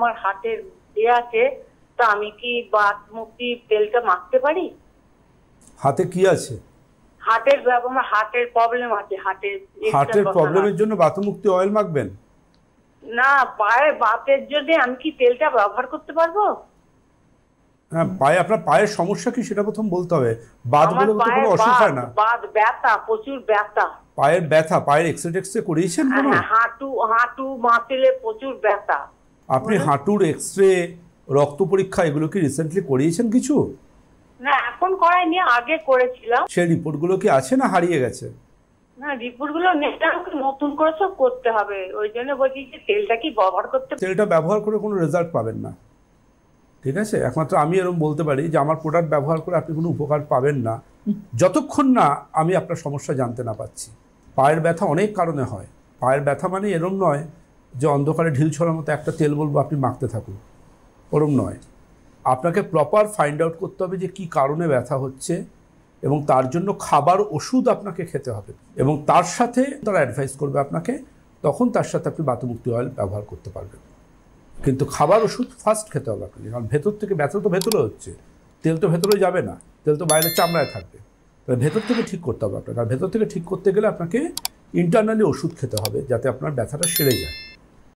আমার হার্টের আছে, তা আমি কি বাত মুক্তি তেলটা মাখতে পারি? হাতে কি আছে? আমার হার্টের প্রবলেম আছে। হার্টের প্রবলেমের জন্য বাতমুক্তি অয়েল মাখবেন? না, পায়ে বাতের জন্য আমি কি তেলটা ব্যবহার করতে পারবো? হ্যাঁ, পায়ে আপনার পায়ের সমস্যা কি সেটা প্রথম বলতে হবে। বাত বলে তো কোনো অসুখ হয় না। বাত ব্যথা, প্রচুর ব্যথা। পায়ের ব্যথা, পায়ের এক্সরে করিয়েছেন কোনো? হাঁটু মাসেলে প্রচুর ব্যথা। আপনি হাঁটুর এক্সরে, রক্ত পরীক্ষা এগুলো কি রিসেন্টলি করিয়েছেন কিছু? না, এখন করাইনি, আগে করেছিলাম। সেই রিপোর্টগুলো কি আছে না হারিয়ে গেছে? না, রিপোর্টগুলো নতুন করে সব করতে হবে, ওই জন্য বলছি যে তেলটা কি ব্যবহার করতে? তেলটা ব্যবহার করে কোনো রেজাল্ট পাবেন না, ঠিক আছে? একমাত্র আমি এরকম বলতে পারি যে আমার প্রোডাক্ট ব্যবহার করে আপনি কোনো উপকার পাবেন না যতক্ষণ না আমি আপনার সমস্যা জানতে না পাচ্ছি। পায়ের ব্যথা অনেক কারণে হয়। পায়ের ব্যথা মানে এরম নয় যে অন্ধকারে ঢিল ছড়ার মতো একটা তেল বলবো আপনি মাখতে থাকুন, ওরম নয়। আপনাকে প্রপার ফাইন্ড আউট করতে হবে যে কী কারণে ব্যথা হচ্ছে, এবং তার জন্য খাবার ওষুধ আপনাকে খেতে হবে, এবং তার সাথে তারা অ্যাডভাইস করবে আপনাকে, তখন তার সাথে আপনি বাতমুক্তি অয়েল ব্যবহার করতে পারবেন। কিন্তু খাবার ওষুধ ফার্স্ট খেতে হবে আপনাকে, কারণ ভেতর থেকে ব্যথা তো ভেতরে হচ্ছে, তেল তো ভেতরে যাবে না, তেল তো বাইরের চামড়ায় থাকবে। ভেতর থেকে ঠিক করতে হবে আপনাকে, আর ভেতর থেকে ঠিক করতে গেলে আপনাকে ইন্টারনালি ওষুধ খেতে হবে যাতে আপনার ব্যথাটা সেরে যায়।